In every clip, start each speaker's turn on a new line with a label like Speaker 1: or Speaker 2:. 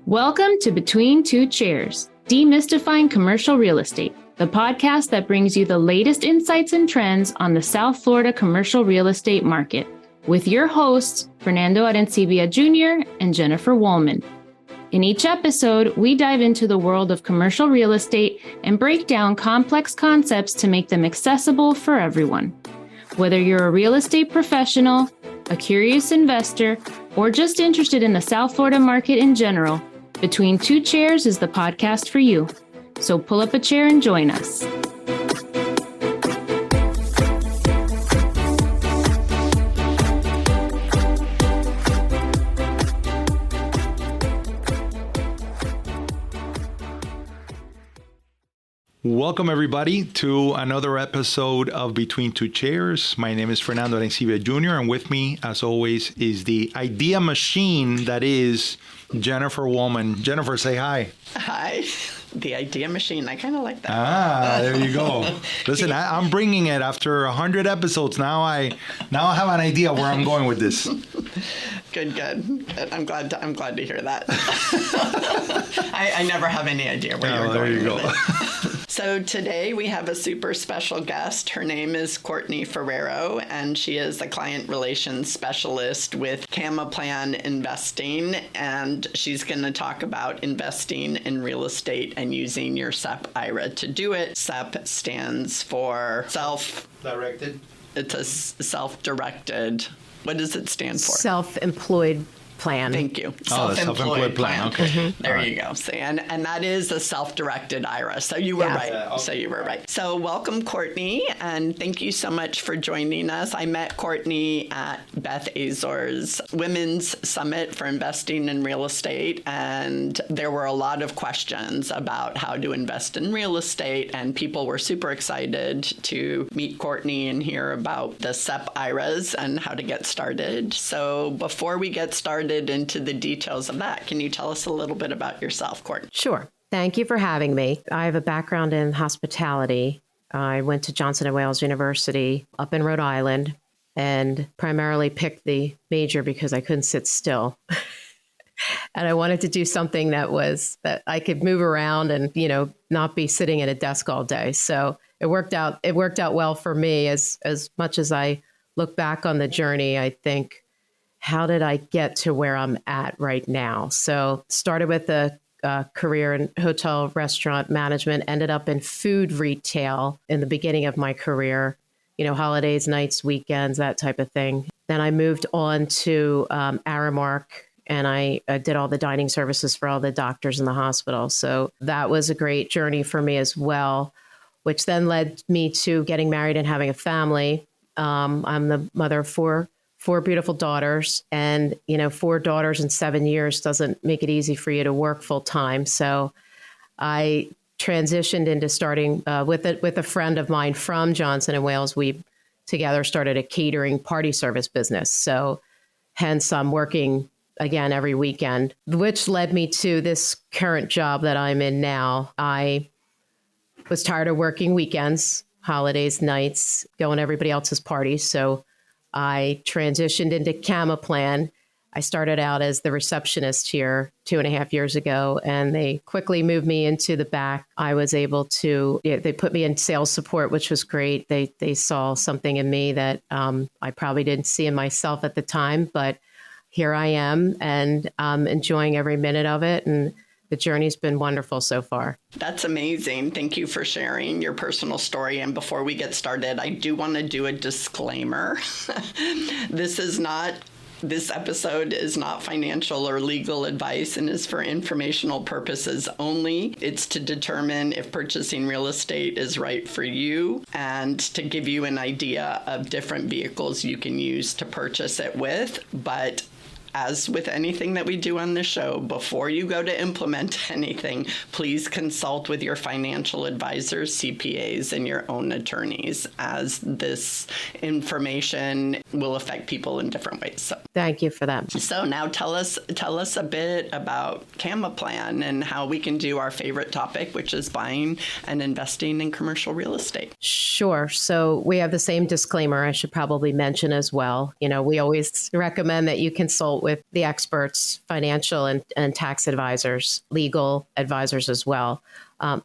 Speaker 1: Welcome to Between Two Chairs, Demystifying Commercial Real Estate, the podcast that brings you the latest insights and trends on the South Florida commercial real estate market, with your hosts, Fernando Arencibia Jr. and Jennifer Woolman. In each episode, we dive into the world of commercial real estate and break down complex concepts to make them accessible for everyone. Whether you're a real estate professional, a curious investor, or just interested in the South Florida market in general, Between Two Chairs is the podcast for you. So pull up a chair and join us.
Speaker 2: Welcome, everybody, to another episode of Between Two Chairs. My name is Fernando Arencibia Jr., and with me, as always, is the idea machine that is Jennifer Woolman. Jennifer, say hi.
Speaker 3: Hi. The idea machine. I kind of like that.
Speaker 2: There you go. Listen, I'm bringing it after 100 episodes. Now I have an idea where I'm going with this.
Speaker 3: Good. I'm glad to hear that. I never have any idea where you're going.
Speaker 2: There you go.
Speaker 3: So today we have a super special guest. Her name is Courtney Ferrero, and she is a client relations specialist with CamaPlan Investing, and she's going to talk about investing in real estate and using your SEP IRA to do it. SEP stands for
Speaker 2: Directed.
Speaker 3: It's a self-directed. What does it stand for?
Speaker 4: Self-employed plan.
Speaker 3: Thank you.
Speaker 2: Self-employed plan. Okay.
Speaker 3: Mm-hmm. There you go. So, and that is a self-directed IRA. So you were right. So you were right. So welcome, Courtney, and thank you so much for joining us. I met Courtney at Beth Azor's Women's Summit for Investing in Real Estate, and there were a lot of questions about how to invest in real estate, and people were super excited to meet Courtney and hear about the SEP IRAs and how to get started. So before we get started into the details of that, can you tell us a little bit about yourself, Courtney?
Speaker 4: Sure. Thank you for having me. I have a background in hospitality. I went to Johnson & Wales University up in Rhode Island and primarily picked the major because I couldn't sit still. And I wanted to do something that I could move around and, not be sitting at a desk all day. So it worked out well for me. As much as I look back on the journey, I think, how did I get to where I'm at right now? So started with a career in hotel restaurant management, ended up in food retail in the beginning of my career, holidays, nights, weekends, that type of thing. Then I moved on to Aramark, and I did all the dining services for all the doctors in the hospital. So that was a great journey for me as well, which then led me to getting married and having a family. I'm the mother of four beautiful daughters, and 4 daughters in 7 years doesn't make it easy for you to work full time. So I transitioned into starting with a friend of mine from Johnson & Wales. We together started a catering party service business. So hence I'm working again every weekend, which led me to this current job that I'm in now. I was tired of working weekends, holidays, nights, going to everybody else's parties. So I transitioned into CamaPlan. I started out as the receptionist here 2.5 years ago, and they quickly moved me into the back. I was able to, they put me in sales support, which was great. They saw something in me that I probably didn't see in myself at the time, but here I am, and I'm enjoying every minute of it. And the journey's been wonderful so far.
Speaker 3: That's amazing. Thank you for sharing your personal story. And before we get started, I do want to do a disclaimer. This episode is not financial or legal advice and is for informational purposes only. It's to determine if purchasing real estate is right for you and to give you an idea of different vehicles you can use to purchase it with. But as with anything that we do on this show, before you go to implement anything, please consult with your financial advisors, CPAs, and your own attorneys, as this information will affect people in different ways. So,
Speaker 4: thank you for that.
Speaker 3: So now tell us a bit about CamaPlan and how we can do our favorite topic, which is buying and investing in commercial real estate.
Speaker 4: Sure. So we have the same disclaimer I should probably mention as well. We always recommend that you consult consult with the experts, financial and tax advisors, legal advisors as well.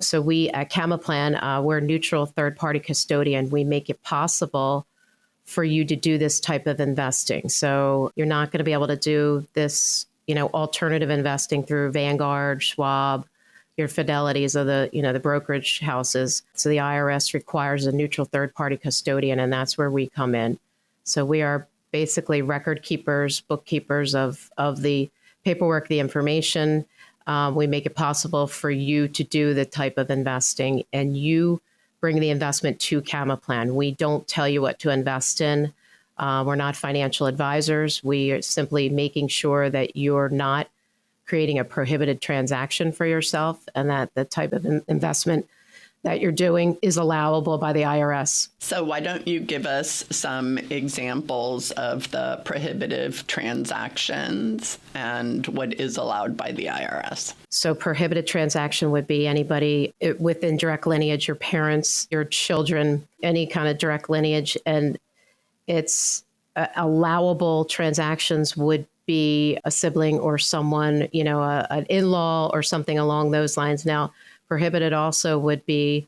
Speaker 4: So we at CamaPlan, we're a neutral third-party custodian. We make it possible for you to do this type of investing. So you're not going to be able to do this, alternative investing through Vanguard, Schwab, your Fidelities of the brokerage houses. So the IRS requires a neutral third-party custodian, and that's where we come in. So we are basically record keepers, bookkeepers of the paperwork, the information. We make it possible for you to do the type of investing, and you bring the investment to CamaPlan. We don't tell you what to invest in. We're not financial advisors. We are simply making sure that you're not creating a prohibited transaction for yourself, and that the type of investment that you're doing is allowable by the IRS.
Speaker 3: So why don't you give us some examples of the prohibitive transactions and what is allowed by the IRS?
Speaker 4: So prohibited transaction would be anybody within direct lineage, your parents, your children, any kind of direct lineage. And it's allowable transactions would be a sibling or someone, an in-law or something along those lines. Now, prohibited also would be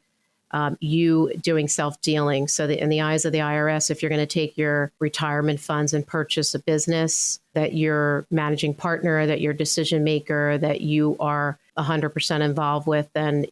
Speaker 4: you doing self-dealing. So in the eyes of the IRS, if you're going to take your retirement funds and purchase a business that you're managing partner, that you're decision maker, that you are 100% involved with, then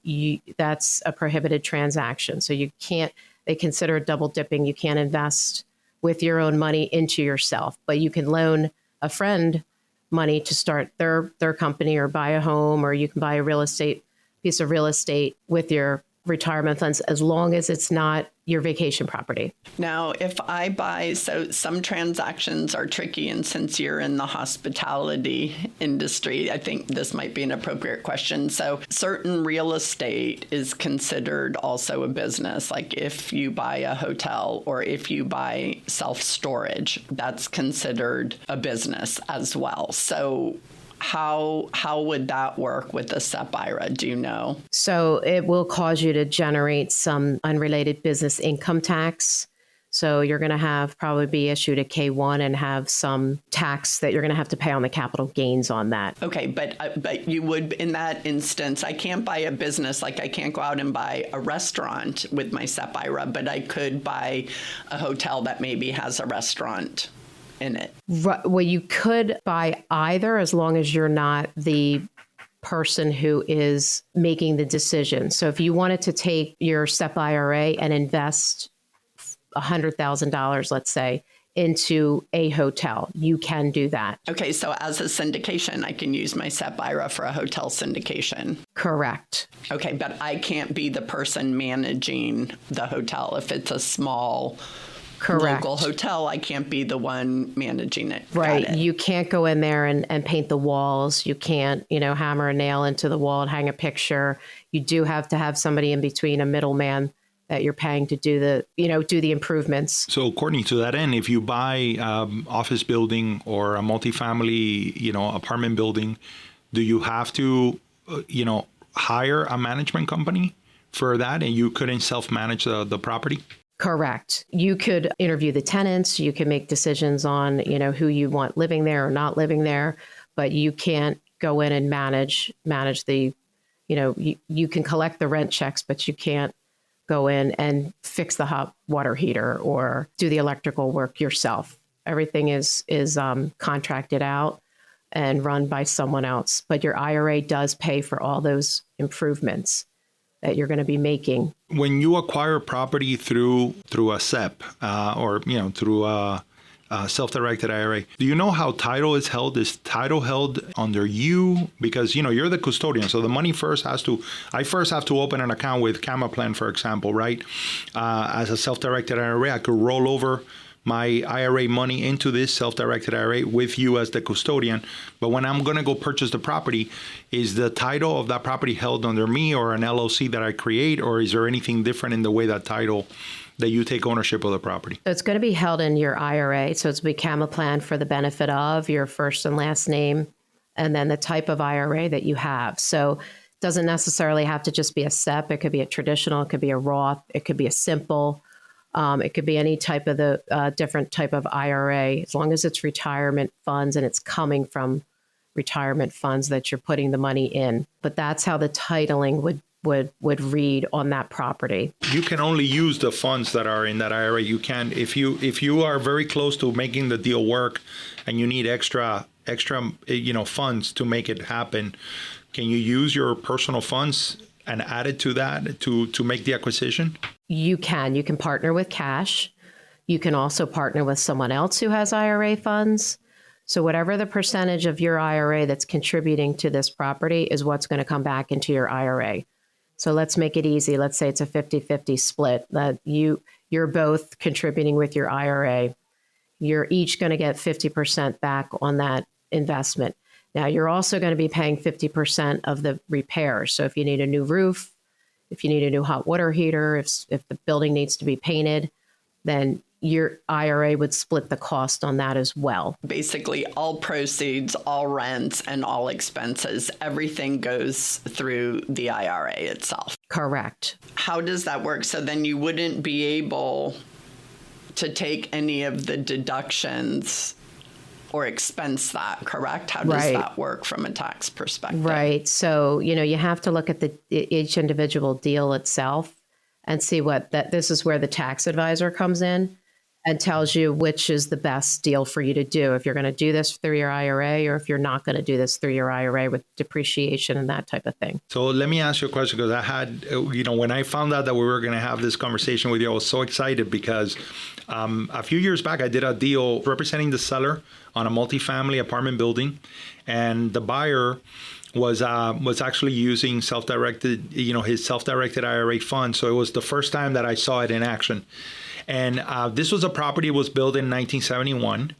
Speaker 4: that's a prohibited transaction. So they consider it double dipping. You can't invest with your own money into yourself, but you can loan a friend money to start their company or buy a home, or you can buy a piece of real estate with your retirement funds, as long as it's not your vacation property.
Speaker 3: Now, if I buy, so some transactions are tricky, and since you're in the hospitality industry, I think this might be an appropriate question. So certain real estate is considered also a business. Like if you buy a hotel or if you buy self-storage, that's considered a business as well. So how would that work with a SEP IRA? Do you know?
Speaker 4: So it will cause you to generate some unrelated business income tax. So you're going to probably be issued a K-1 and have some tax that you're going to have to pay on the capital gains on that.
Speaker 3: Okay, but you would, in that instance, I can't buy a business, like I can't go out and buy a restaurant with my SEP IRA, but I could buy a hotel that maybe has a restaurant in it.
Speaker 4: Well, you could buy either, as long as you're not the person who is making the decision. So if you wanted to take your SEP IRA and invest $100,000, let's say, into a hotel, you can do that.
Speaker 3: Okay, so as a syndication, I can use my SEP IRA for a hotel syndication.
Speaker 4: Correct.
Speaker 3: Okay, but I can't be the person managing the hotel. If it's a small local hotel, I can't be the one managing it.
Speaker 4: Right. You can't go in there and paint the walls. You can't, hammer a nail into the wall and hang a picture. You do have to have somebody in between, a middleman that you're paying to do the improvements.
Speaker 2: So, Courtney, to that end, if you buy office building or a multifamily, apartment building, do you have to, hire a management company for that, and you couldn't self-manage the property?
Speaker 4: Correct. You could interview the tenants. You can make decisions on, who you want living there or not living there, but you can't go in and manage the, you can collect the rent checks, but you can't go in and fix the hot water heater or do the electrical work yourself. Everything is contracted out and run by someone else, but your IRA does pay for all those improvements that you're going to be making.
Speaker 2: When you acquire property through a SEP or through a self-directed IRA, do you know how title is held? Is title held under you? Because you're the custodian, so the money I first have to open an account with CamaPlan, for example, right? As a self-directed IRA, I could roll over my IRA money into this self-directed IRA with you as the custodian. But when I'm going to go purchase the property, is the title of that property held under me or an LLC that I create, or is there anything different in the way that you take ownership of the property?
Speaker 4: So it's going to be held in your IRA. So it's going to be CamaPlan for the benefit of your first and last name, and then the type of IRA that you have. So it doesn't necessarily have to just be a SEP. It could be a traditional, it could be a Roth, it could be a simple. It could be any type of the different type of IRA, as long as it's retirement funds and it's coming from retirement funds that you're putting the money in. But that's how the titling would read on that property.
Speaker 2: You can only use the funds that are in that IRA. You can, if you are very close to making the deal work and you need extra funds to make it happen, can you use your personal funds and add it to that to make the acquisition?
Speaker 4: You can partner with cash. You can also partner with someone else who has IRA funds. So whatever the percentage of your IRA that's contributing to this property is what's going to come back into your IRA. So let's make it easy. Let's say it's a 50-50 split that you're both contributing with your IRA. You're each going to get 50% back on that investment. Now, you're also going to be paying 50% of the repairs. So if you need a new roof, if you need a new hot water heater, if the building needs to be painted, then your IRA would split the cost on that as well.
Speaker 3: Basically, all proceeds, all rents, and all expenses, everything goes through the IRA itself.
Speaker 4: Correct.
Speaker 3: How does that work? So then you wouldn't be able to take any of the deductions or expense that, correct? How does that work from a tax perspective?
Speaker 4: Right. So, you have to look at each individual deal itself and see this is where the tax advisor comes in and tells you which is the best deal for you to do. If you're going to do this through your IRA or if you're not going to do this through your IRA with depreciation and that type of thing. So
Speaker 2: let me ask you a question, because I had, when I found out that we were going to have this conversation with you, I was so excited because a few years back, I did a deal representing the seller on a multifamily apartment building, and the buyer was actually using self-directed, his self-directed IRA fund. So it was the first time that I saw it in action. And this was a property that was built in 1971.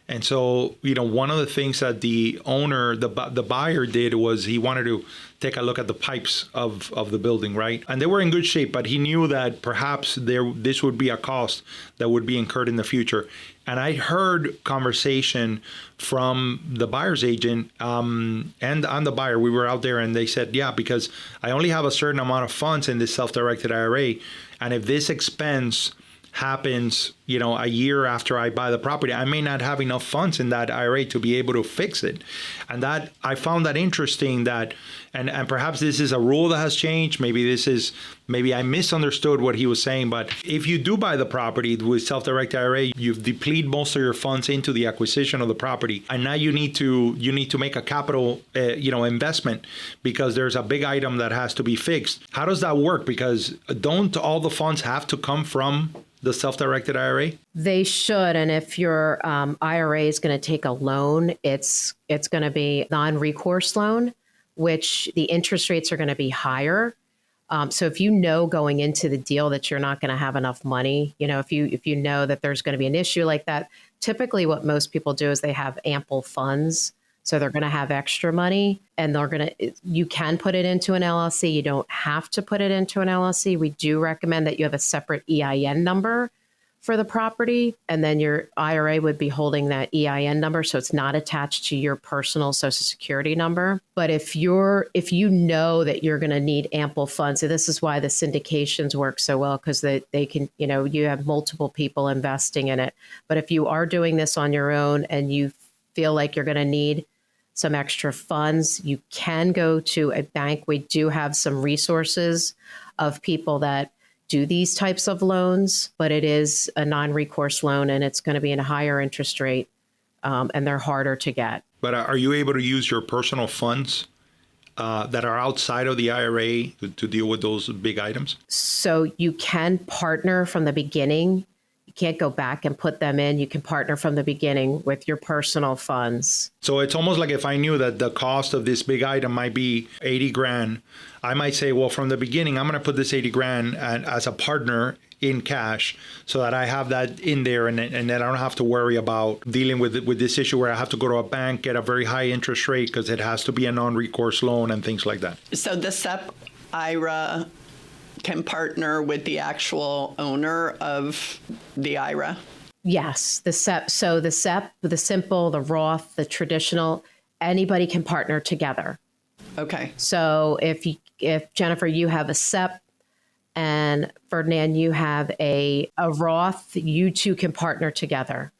Speaker 2: And so, one of the things that the owner, the buyer did was he wanted to take a look at the pipes of the building, right? And they were in good shape, but he knew that perhaps this would be a cost that would be incurred in the future. And I heard conversation from the buyer's agent and the buyer. We were out there and they said, yeah, because I only have a certain amount of funds in this self-directed IRA. And if this expense happens, a year after I buy the property, I may not have enough funds in that IRA to be able to fix it. And that I found that interesting that, and perhaps this is a rule that has changed. Maybe I misunderstood what he was saying. But if you do buy the property with self-directed IRA, you've depleted most of your funds into the acquisition of the property. And now you need to make a capital, investment because there's a big item that has to be fixed. How does that work? Because don't all the funds have to come from the self-directed IRA?
Speaker 4: They should. And if your IRA is going to take a loan, it's going to be non-recourse loan, which the interest rates are going to be higher. So if you know going into the deal that you're not going to have enough money, if you know that there's going to be an issue like that, typically what most people do is they have ample funds. So they're going to have extra money and you can put it into an LLC. You don't have to put it into an LLC. We do recommend that you have a separate EIN number for the property. And then your IRA would be holding that EIN number. So it's not attached to your personal Social Security number. But if you know that you're going to need ample funds, so this is why the syndications work so well, because they can, you have multiple people investing in it. But if you are doing this on your own and you feel like you're going to need some extra funds, you can go to a bank. We do have some resources of people that do these types of loans, but it is a non-recourse loan and it's going to be in a higher interest rate and they're harder to get.
Speaker 2: But are you able to use your personal funds that are outside of the IRA to deal with those big items?
Speaker 4: So you can partner from the beginning. Can't go back and put them in. You can partner from the beginning with your personal funds.
Speaker 2: So it's almost like if I knew that the cost of this big item might be 80 grand, I might say, well, from the beginning, I'm going to put this 80 grand as a partner in cash so that I have that in there and then I don't have to worry about dealing with this issue where I have to go to a bank, get a very high interest rate because it has to be a non-recourse loan and things like that.
Speaker 3: So the SEP IRA can partner with the actual owner of the IRA?
Speaker 4: Yes, the SEP. So the SEP, the simple, the Roth, the traditional, anybody can partner together.
Speaker 3: Okay.
Speaker 4: So if Jennifer, you have a SEP and Ferdinand, you have a Roth, you two can partner together,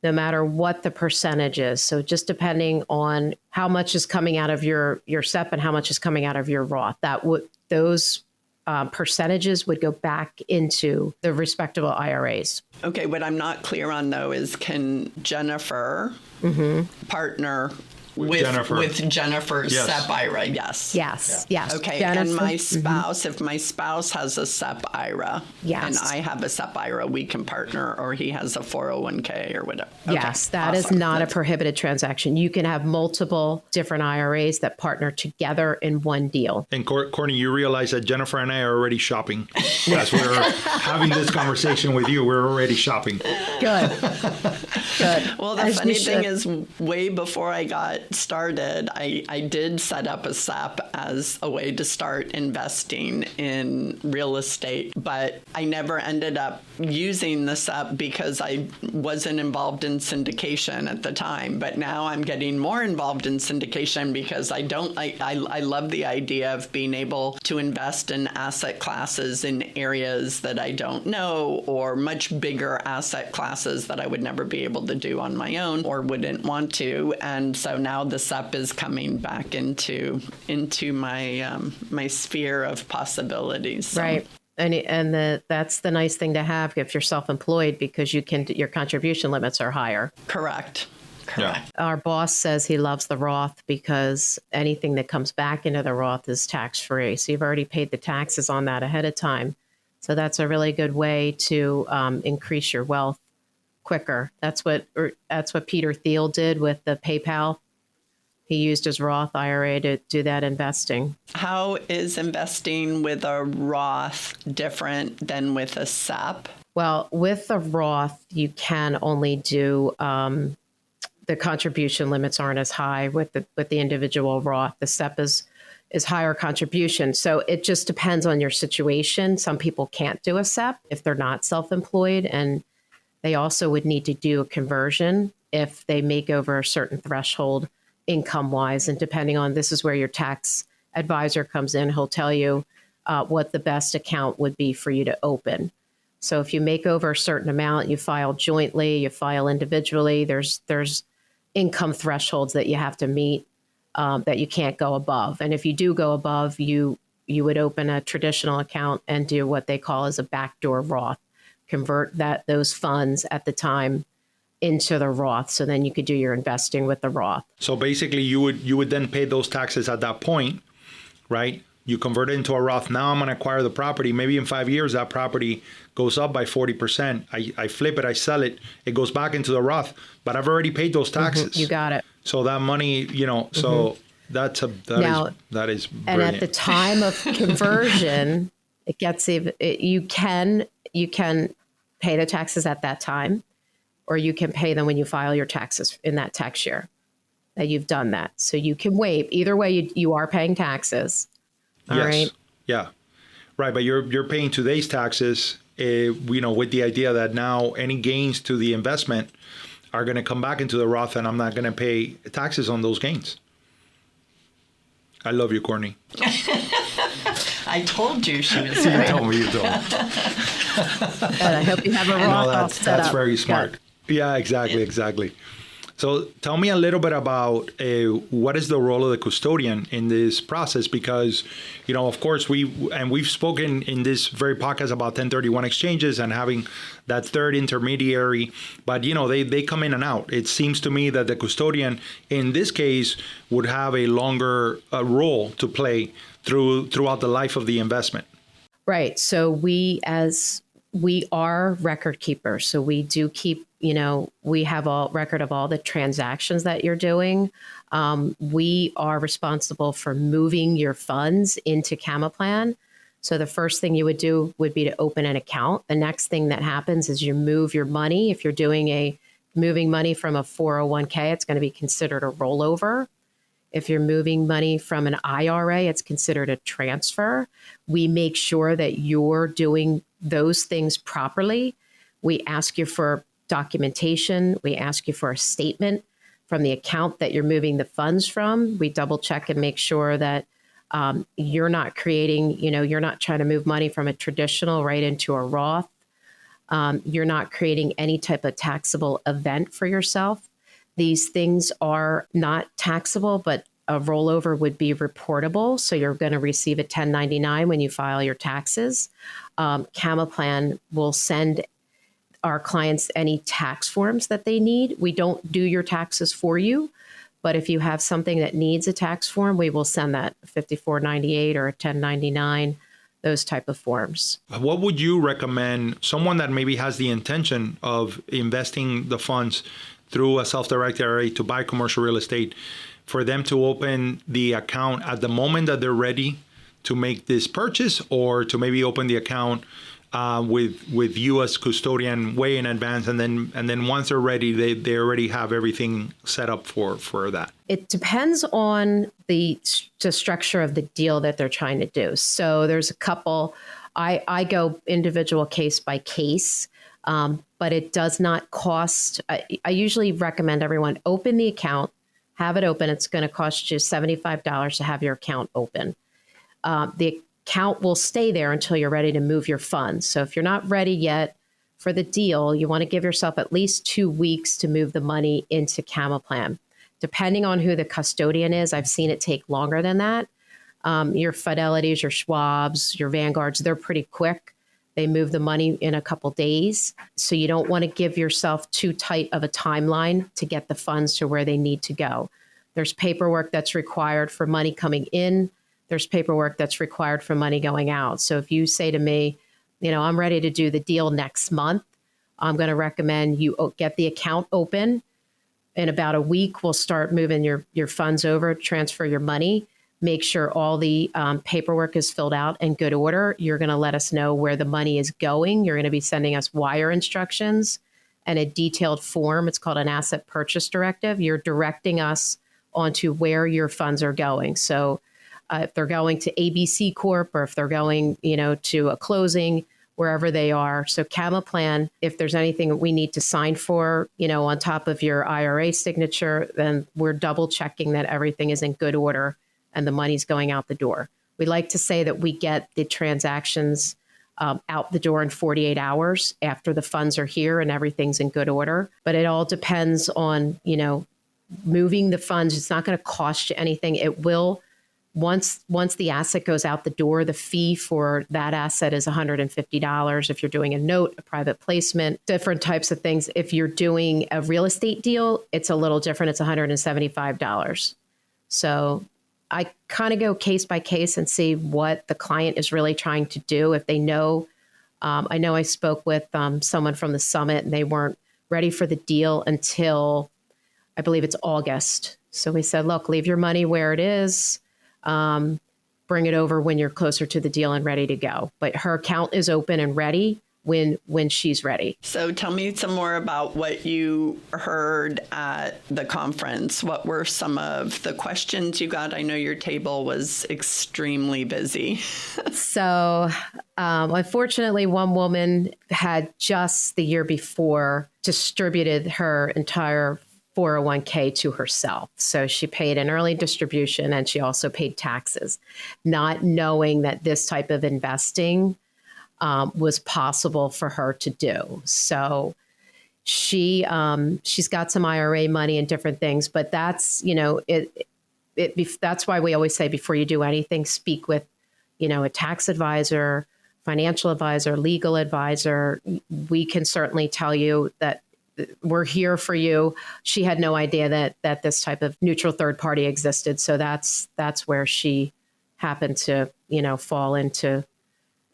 Speaker 4: no matter what the percentage is. So just depending on how much is coming out of your SEP and how much is coming out of your Roth, those percentages would go back into the respectable IRAs.
Speaker 3: Okay, what I'm not clear on though is, can Jennifer partner with Jennifer's SEP IRA? Yes.
Speaker 4: Yes.
Speaker 3: Okay,
Speaker 4: Jennifer,
Speaker 3: and my spouse, if my spouse has a SEP IRA and I have a SEP IRA, we can partner, or he has a 401k or whatever. Okay,
Speaker 4: yes, that is not a prohibited transaction. You can have multiple different IRAs that partner together in one deal.
Speaker 2: And Courtney, you realize that Jennifer and I are already shopping. As we're having this conversation with you, we're already shopping.
Speaker 4: Good.
Speaker 3: Well, the funny thing is, way before I got started, I did set up a SEP as a way to start investing in real estate, but I never ended up using the SEP because I wasn't involved in syndication at the time. But now I'm getting more involved in syndication because I love the idea of being able to invest in asset classes in areas that I don't know, or much bigger asset classes that I would never be able to do on my own or wouldn't want to. And so now the SEP is coming back into my my sphere of possibilities. So.
Speaker 4: Right. And that's the nice thing to have if you're self-employed, because your contribution limits are higher.
Speaker 3: Correct.
Speaker 2: Yeah.
Speaker 4: Our boss says he loves the Roth because anything that comes back into the Roth is tax-free. So you've already paid the taxes on that ahead of time. So that's a really good way to increase your wealth quicker. That's what Peter Thiel did with the PayPal. He used his Roth IRA to do that investing. How
Speaker 3: is investing with a Roth different than with a SEP?
Speaker 4: Well, with the Roth, you can only do the contribution limits aren't as high with the individual Roth. The SEP is higher contribution. So it just depends on your situation. Some people can't do a SEP if they're not self-employed, and they also would need to do a conversion if they make over a certain threshold income-wise. And depending on, this is where your tax advisor comes in. He'll tell you what the best account would be for you to open. So if you make over a certain amount, you file jointly, you file individually, there's income thresholds that you have to meet that you can't go above. And if you do go above, you would open a traditional account and do what they call as a backdoor Roth, convert those funds at the time into the Roth. So then you could do your investing with the Roth.
Speaker 2: So basically you would then pay those taxes at that point, right? You convert it into a Roth. Now I'm going to acquire the property. Maybe in 5 years, that property goes up by 40%. I flip it, I sell it. It goes back into the Roth, but I've already paid those taxes.
Speaker 4: You got it.
Speaker 2: So that money, so that is brilliant.
Speaker 4: And at the time of conversion, it gets even, you can pay the taxes at that time, or you can pay them when you file your taxes in that tax year that you've done that. So you can waive. Either way, you are paying taxes. All right.
Speaker 2: Yeah. Right. But you're paying today's taxes, with the idea that now any gains to the investment are going to come back into the Roth, and I'm not going to pay taxes on those gains. I love you, Courtney.
Speaker 3: I told you she was.
Speaker 2: You told me.
Speaker 4: And I hope you have a Roth set up.
Speaker 2: That's very smart. Yeah, exactly. So tell me a little bit about what is the role of the custodian in this process? Because, of course, we've spoken in this very podcast about 1031 exchanges and having that third intermediary, but, they come in and out. It seems to me that the custodian in this case would have a longer role to play throughout the life of the investment.
Speaker 4: Right. So we are record keepers. So we do keep, we have a record of all the transactions that you're doing. We are responsible for moving your funds into CamaPlan. So the first thing you would do would be to open an account. The next thing that happens is you move your money. If you're doing moving money from a 401k, it's going to be considered a rollover. If you're moving money from an IRA, it's considered a transfer. We make sure that you're doing those things properly. We ask you for documentation. We ask you for a statement from the account that you're moving the funds from. We double check and make sure that You're not creating, you're not trying to move money from a traditional right into a Roth. You're not creating any type of taxable event for yourself. These things are not taxable, but a rollover would be reportable. So you're going to receive a 1099 when you file your taxes. CamaPlan will send our clients any tax forms that they need. We don't do your taxes for you, but if you have something that needs a tax form, we will send that 5498 or a 1099, those type of forms.
Speaker 2: What would you recommend someone that maybe has the intention of investing the funds through a self-directed IRA to buy commercial real estate, for them to open the account at the moment that they're ready to make this purchase, or to maybe open the account with you as custodian way in advance, and then once they're ready, they already have everything set up for that?
Speaker 4: It depends on the structure of the deal that they're trying to do. So there's a couple. I go individual case by case, but it does not cost. I usually recommend everyone open the account, have it open. It's going to cost you $75 to have your account open. The account will stay there until you're ready to move your funds. So if you're not ready yet for the deal, you want to give yourself at least 2 weeks to move the money into CamaPlan. Depending on who the custodian is, I've seen it take longer than that. Your Fidelities, your Schwabs, your Vanguards, they're pretty quick. They move the money in a couple days. So you don't want to give yourself too tight of a timeline to get the funds to where they need to go. There's paperwork that's required for money coming in. There's paperwork that's required for money going out. So if you say to me, I'm ready to do the deal next month, I'm going to recommend you get the account open. In about a week, we'll start moving your funds over, transfer your money, make sure all the paperwork is filled out in good order. You're going to let us know where the money is going. You're going to be sending us wire instructions and a detailed form. It's called an asset purchase directive. You're directing us onto where your funds are going. So if they're going to ABC Corp, or if they're going, to a closing, wherever they are. So CamaPlan, if there's anything we need to sign for, on top of your IRA signature, then we're double checking that everything is in good order and the money's going out the door. We like to say that we get the transactions out the door in 48 hours after the funds are here and everything's in good order. But it all depends on, moving the funds. It's not going to cost you anything. It will. Once the asset goes out the door, the fee for that asset is $150. If you're doing a note, a private placement, different types of things. If you're doing a real estate deal, it's a little different. It's $175. So I kind of go case by case and see what the client is really trying to do. If they know, I know I spoke with someone from the summit, and they weren't ready for the deal until, I believe it's August. So we said, look, leave your money where it is. Bring it over when you're closer to the deal and ready to go. But her account is open and ready when she's ready.
Speaker 3: So tell me some more about what you heard at the conference. What were some of the questions you got? I know your table was extremely busy.
Speaker 4: So unfortunately, one woman had just the year before distributed her entire 401k to herself. So she paid an early distribution, and she also paid taxes, not knowing that this type of investing was possible for her to do. So she's got some IRA money and different things, but that's, that's why we always say, before you do anything, speak with, a tax advisor, financial advisor, legal advisor. We can certainly tell you that we're here for you. She had no idea that this type of neutral third party existed. So that's where she happened to, fall into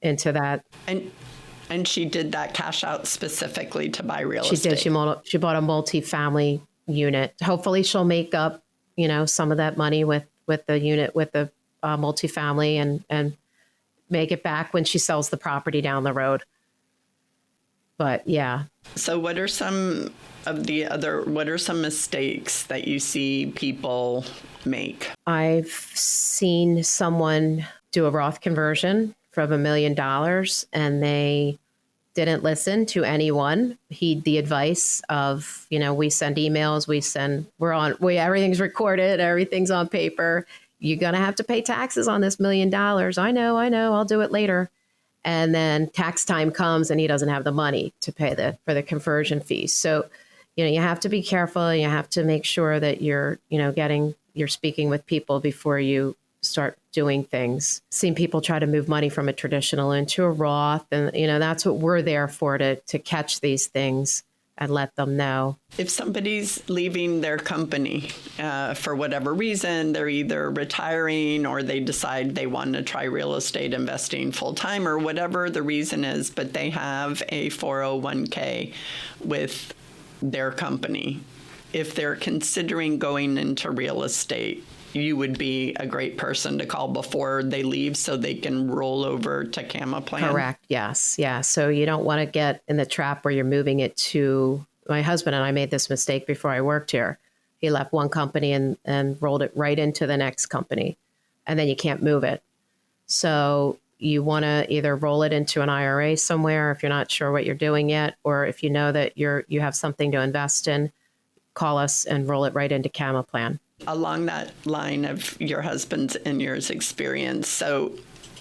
Speaker 4: that.
Speaker 3: And she did that cash out specifically to buy real estate.
Speaker 4: She did. She bought a multi-family unit. Hopefully she'll make up, some of that money with the unit, with the multifamily, and make it back when she sells the property down the road. But yeah.
Speaker 3: So what are some mistakes that you see people make? I've
Speaker 4: seen someone do a Roth conversion from $1 million, and they didn't listen to anyone, heed the advice of, we send emails, everything's recorded, everything's on paper. you're going to have to pay taxes on this $1 million. I know, I'll do it later. And then tax time comes and he doesn't have the money to pay for the conversion fees. So, you have to be careful. You have to make sure that you're speaking with people before you start doing things. Seen people try to move money from a traditional into a Roth. And, that's what we're there for, to catch these things and let them know.
Speaker 3: If somebody's leaving their company for whatever reason, they're either retiring or they decide they want to try real estate investing full time or whatever the reason is, but they have a 401k with their company. If they're considering going into real estate, you would be a great person to call before they leave so they can roll over to CamaPlan.
Speaker 4: Correct. Yes. Yeah. So you don't want to get in the trap where you're moving it to, my husband and I made this mistake before I worked here. He left one company and rolled it right into the next company, and then you can't move it. So you want to either roll it into an IRA somewhere if you're not sure what you're doing yet, or if you know that you have something to invest in, call us and roll it right into CamaPlan.
Speaker 3: Along that line of your husband's and yours experience, so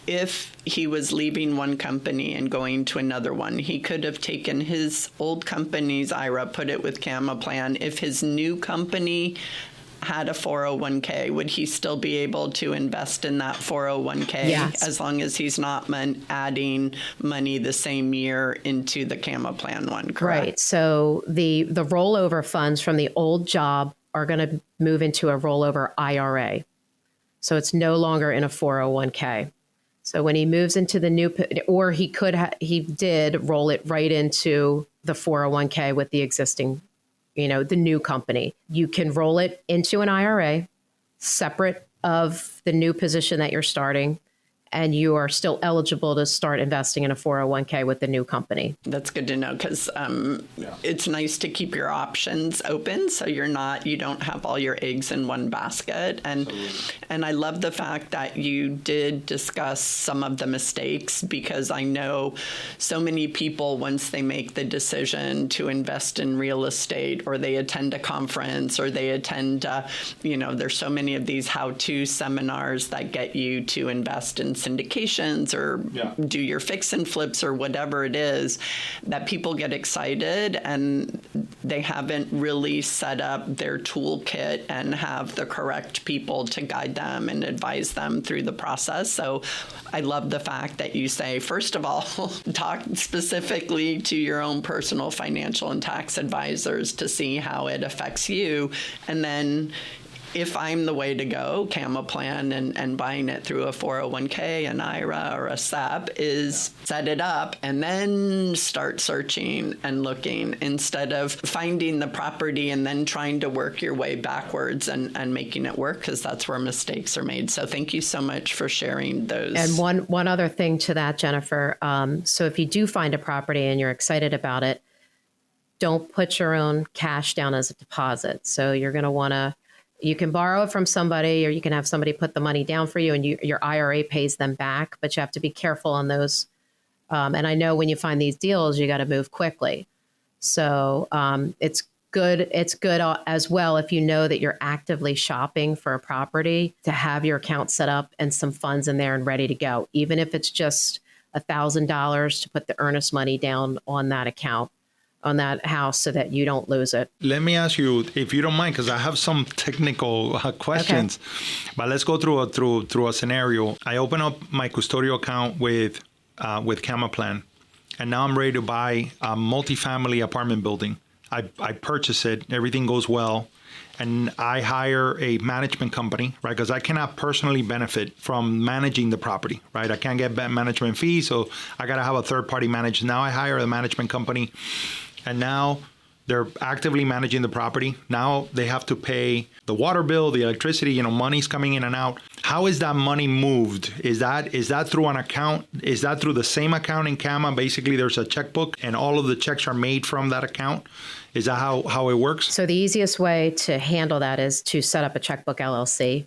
Speaker 3: if he was leaving one company and going to another one, he could have taken his old company's IRA, put it with CamaPlan. If his new company had a 401k, would he still be able to invest in that 401k?
Speaker 4: Yes.
Speaker 3: As long as he's not adding money the same year into the CamaPlan one, correct?
Speaker 4: Right. So the rollover funds from the old job are going to move into a rollover IRA. So it's no longer in a 401k. So when he moves into the new, or he did roll it right into the 401k with the existing, the new company. You can roll it into an IRA separate of the new position that you're starting, and you are still eligible to start investing in a 401k with the new company.
Speaker 3: That's good to know, because it's nice to keep your options open so you don't have all your eggs in one basket. And I love the fact that you did discuss some of the mistakes, because I know so many people, once they make the decision to invest in real estate, or they attend a conference, or they attend, there's so many of these how-to seminars that get you to invest in syndications or do your fix and flips or whatever it is, that people get excited and they haven't really set up their toolkit and have the correct people to guide them and advise them through the process. So I love the fact that you say, first of all, talk specifically to your own personal financial and tax advisors to see how it affects you. And then if I'm the way to go, CamaPlan and buying it through a 401k, an IRA, or a SEP, is set it up and then start searching and looking, instead of finding the property and then trying to work your way backwards and making it work, because that's where mistakes are made. So thank you so much for sharing those.
Speaker 4: And one other thing to that, Jennifer. So if you do find a property and you're excited about it, don't put your own cash down as a deposit. So you're going to want to, you can borrow it from somebody, or you can have somebody put the money down for you and your IRA pays them back, but you have to be careful on those. And I know when you find these deals, you got to move quickly. So it's good as well, if you know that you're actively shopping for a property, to have your account set up and some funds in there and ready to go, even if it's just $1,000 to put the earnest money down on that account, on that house, so that you don't lose it.
Speaker 2: Let me ask you, if you don't mind, because I have some technical questions. Okay. But let's go through a scenario. I open up my custodial account with CamaPlan, and now I'm ready to buy a multifamily apartment building. I purchase it, everything goes well, and I hire a management company, right? Because I cannot personally benefit from managing the property, right? I can't get management fees, so I got to have a third party manage. Now I hire a management company, and now they're actively managing the property. Now they have to pay the water bill, the electricity, money's coming in and out. How is that money moved? Is that through an account? Is that through the same account in Cama? Basically, there's a checkbook and all of the checks are made from that account. Is that how it works?
Speaker 4: So the easiest way to handle that is to set up a checkbook LLC,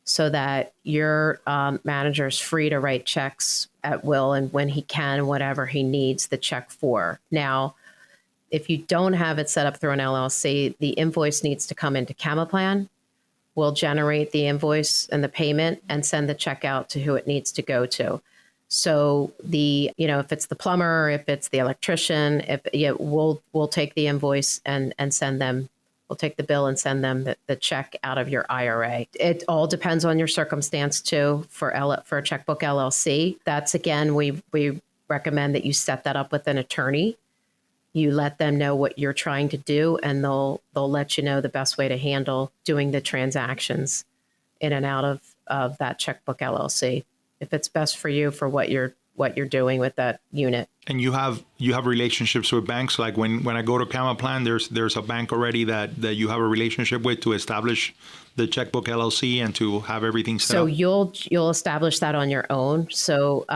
Speaker 4: so that your manager is free to write checks at will and when he can, whatever he needs the check for. Now, if you don't have it set up through an LLC, the invoice needs to come into CamaPlan, will generate the invoice and the payment and send the check out to who it needs to go to. So if it's the plumber, if it's the electrician, we'll take the invoice and send them. We'll take the bill and send them the check out of your IRA. It all depends on your circumstance too. For a checkbook LLC, that's again, we recommend that you set that up with an attorney. You let them know what you're trying to do, and they'll let you know the best way to handle doing the transactions in and out of that checkbook LLC, if it's best for you for what you're doing with that unit.
Speaker 2: And you have relationships with banks. Like when I go to CamaPlan, there's a bank already that you have a relationship with to establish the checkbook LLC and to have everything set up.
Speaker 4: So you'll establish that on your own. So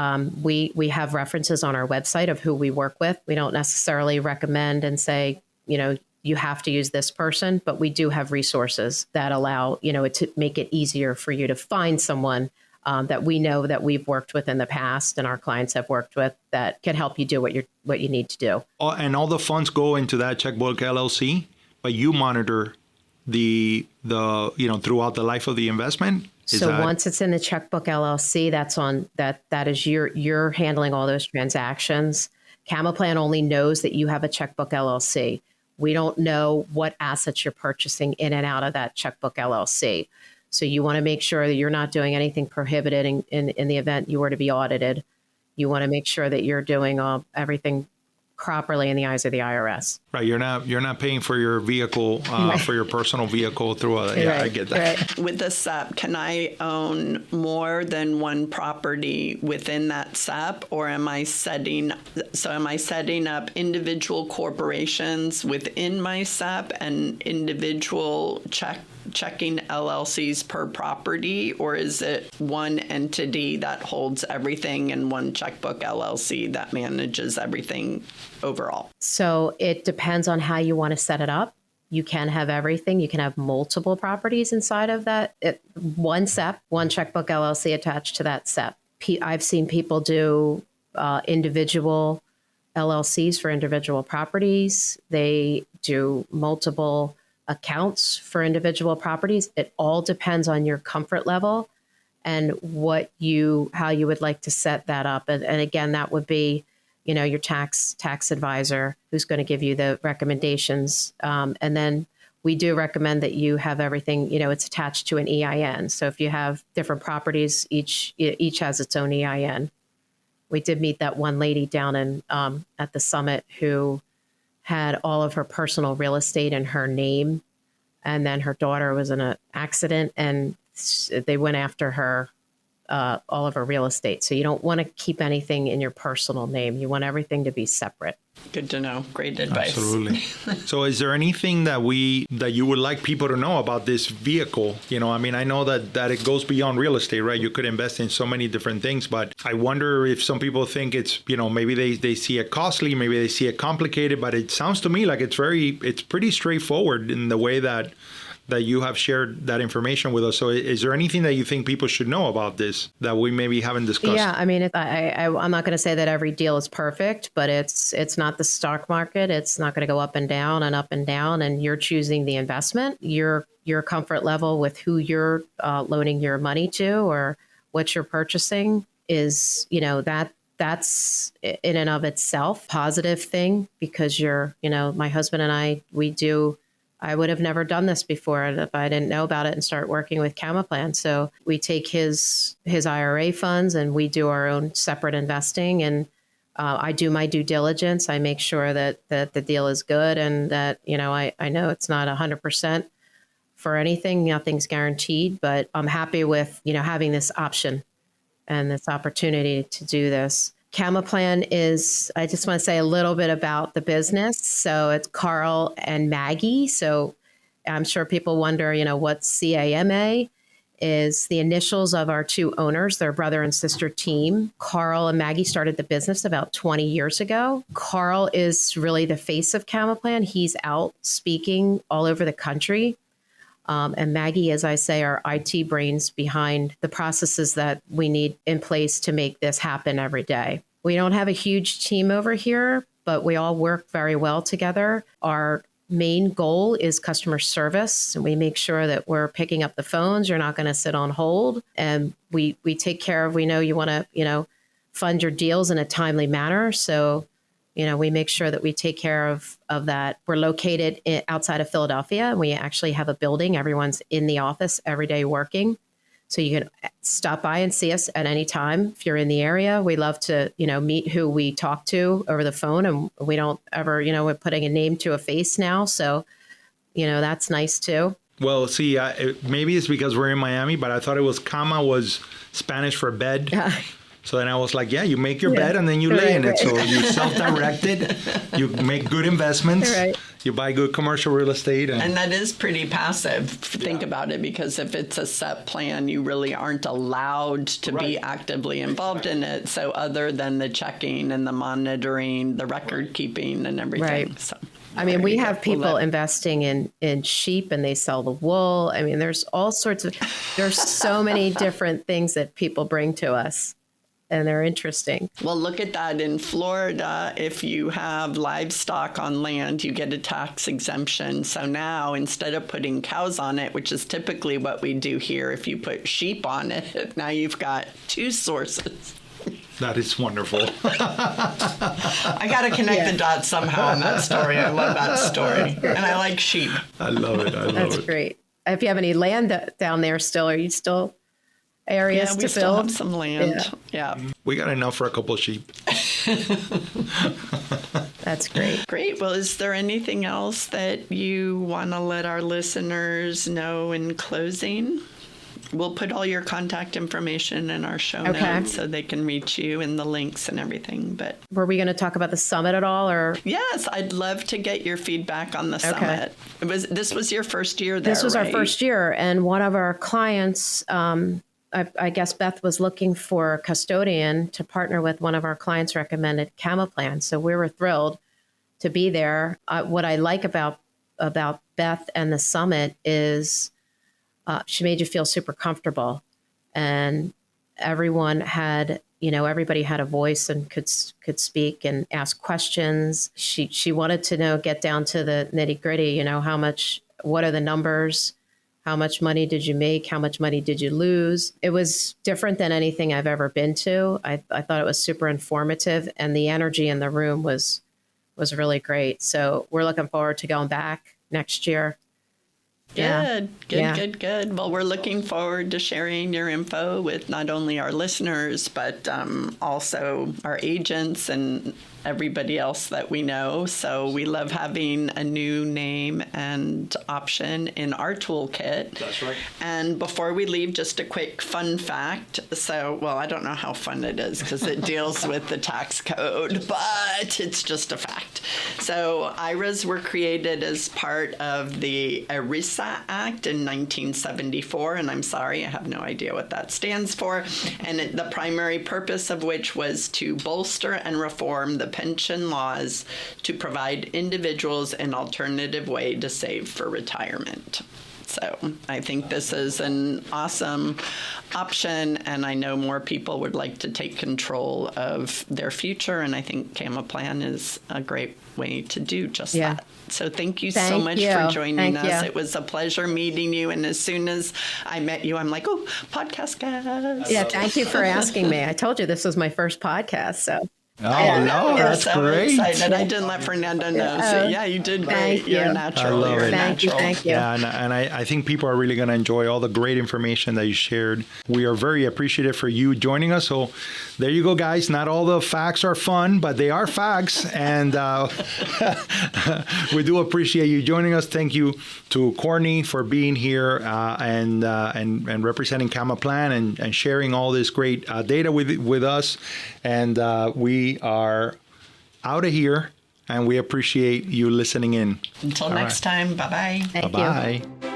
Speaker 4: we have references on our website of who we work with. We don't necessarily recommend and say, you have to use this person, but we do have resources that allow, to make it easier for you to find someone that we know that we've worked with in the past and our clients have worked with that can help you do what you need to do.
Speaker 2: And all the funds go into that checkbook LLC, but you monitor the throughout the life of the investment.
Speaker 4: Once it's in the checkbook LLC, that is you're handling all those transactions. CamaPlan only knows that you have a checkbook LLC. We don't know what assets you're purchasing in and out of that checkbook LLC. So you want to make sure that you're not doing anything prohibited in the event you were to be audited. You want to make sure that you're doing everything properly in the eyes of the IRS.
Speaker 2: Right. You're not paying for your vehicle, for your personal vehicle through I get that.
Speaker 3: Right. With the SEP, can I own more than one property within that SEP, or am I setting up individual corporations within my SEP and individual checking LLCs per property, or is it one entity that holds everything and one checkbook LLC that manages everything overall?
Speaker 4: So it depends on how you want to set it up. You can have everything. You can have multiple properties inside of that. One SEP, one checkbook LLC attached to that SEP. I've seen people do individual LLCs for individual properties. They do multiple accounts for individual properties. It all depends on your comfort level and how you would like to set that up. And again, that would be, your tax advisor who's going to give you the recommendations. And then we do recommend that you have everything, it's attached to an EIN. So if you have different properties, each has its own EIN. We did meet that one lady down in at the summit who had all of her personal real estate in her name. And then her daughter was in an accident and they went after her, all of her real estate. So you don't want to keep anything in your personal name. You want everything to be separate.
Speaker 3: Good to know. Great advice.
Speaker 2: Absolutely. So is there anything that you would like people to know about this vehicle? I know that it goes beyond real estate, right? You could invest in so many different things, but I wonder if some people think it's, maybe they see it costly, maybe they see it complicated, but it sounds to me like it's pretty straightforward in the way that you have shared that information with us. So is there anything that you think people should know about this that we maybe haven't discussed?
Speaker 4: Yeah, I'm not going to say that every deal is perfect, but it's not the stock market. It's not going to go up and down, and you're choosing the investment. Your comfort level with who you're loaning your money to or what you're purchasing is, that's in and of itself a positive thing because my husband and I would have never done this before if I didn't know about it and start working with CamaPlan. So we take his IRA funds and we do our own separate investing. And I do my due diligence. I make sure that the deal is good and that, I know it's not 100% for anything. Nothing's guaranteed, but I'm happy with, having this option and this opportunity to do this. CamaPlan is, I just want to say a little bit about the business. So it's Carl and Maggie. So I'm sure people wonder, what CAMA is. The initials of our two owners, their brother and sister team. Carl and Maggie started the business about 20 years ago. Carl is really the face of CamaPlan. He's out speaking all over the country. And Maggie, as I say, are IT brains behind the processes that we need in place to make this happen every day. We don't have a huge team over here, but we all work very well together. Our main goal is customer service. And we make sure that we're picking up the phones. You're not going to sit on hold. And we take care of, we know you want to, fund your deals in a timely manner. So, we make sure that we take care of that. We're located outside of Philadelphia. We actually have a building. Everyone's in the office every day working. So you can stop by and see us at any time if you're in the area. We love to, meet who we talk to over the phone, and we don't ever, we're putting a name to a face now. So, that's nice too.
Speaker 2: Well, see, maybe it's because we're in Miami, but I thought it was Cama was Spanish for bed. So then I was like, you make your bed and then you lay in it. So you self-directed, you make good investments, you buy good commercial real estate.
Speaker 3: And that is pretty passive. Think about it, because if it's a set plan, you really aren't allowed to be actively involved in it. So other than the checking and the monitoring, the record keeping and everything. So.
Speaker 4: I mean, we have people investing in sheep, and they sell the wool. I mean, there's so many different things that people bring to us. And they're interesting.
Speaker 3: Well, look at that. In Florida, if you have livestock on land, you get a tax exemption. So now, instead of putting cows on it, which is typically what we do here, if you put sheep on it, now you've got two sources.
Speaker 2: That is wonderful.
Speaker 3: I got to connect the dots somehow in that story. I love that story. And I like sheep.
Speaker 2: I love it.
Speaker 4: That's great. If you have any land down there still, are you still... areas to build?
Speaker 3: We still have some land. Yeah.
Speaker 2: We got enough for a couple of sheep.
Speaker 4: That's great.
Speaker 3: Great. Well, is there anything else that you want to let our listeners know in closing? We'll put all your contact information in our show notes so they can reach you and the links and everything. But
Speaker 4: were we going to talk about the summit at all, or?
Speaker 3: Yes, I'd love to get your feedback on the summit. This was your first year there,
Speaker 4: This was our first year, and one of our clients, I guess Beth was looking for a custodian to partner with. One of our clients recommended CamaPlan, so we were thrilled to be there. What I like about Beth and the summit is she made you feel super comfortable, and everyone had, everybody had a voice and could speak and ask questions. She wanted to get down to the nitty gritty. What are the numbers? How much money did you make? How much money did you lose? It was different than anything I've ever been to. I thought it was super informative, and the energy in the room was really great. So we're looking forward to going back next year.
Speaker 3: Good. Well, we're looking forward to sharing your info with not only our listeners, but also our agents and everybody else that we know. So we love having a new name and option in our toolkit.
Speaker 2: That's right.
Speaker 3: And before we leave, just a quick fun fact. So, I don't know how fun it is because it deals with the tax code, but it's just a fact. So IRAs were created as part of the ERISA Act in 1974, and I'm sorry, I have no idea what that stands for. And the primary purpose of which was to bolster and reform the pension laws to provide individuals an alternative way to save for retirement. So I think this is an awesome option, and I know more people would like to take control of their future, and I think CamaPlan is a great way to do just that. So thank you so much for joining us. It was a pleasure meeting you, and as soon as I met you, I'm like, podcast guest.
Speaker 4: Yeah, thank you for asking me. I told you this was my first podcast, so.
Speaker 2: Oh, no, that's
Speaker 3: so
Speaker 2: great.
Speaker 3: Excited. I didn't let Fernando know. So, you did great. You're a natural.
Speaker 2: I love it.
Speaker 4: Thank you.
Speaker 2: Yeah, and I think people are really going to enjoy all the great information that you shared. We are very appreciative for you joining us. So there you go, guys. Not all the facts are fun, but they are facts. And we do appreciate you joining us. Thank you to Courtney for being here and representing CamaPlan and sharing all this great data with us. And we are out of here, and we appreciate you listening in.
Speaker 3: Until next time, bye-bye.
Speaker 4: Thank you.
Speaker 2: Bye-bye.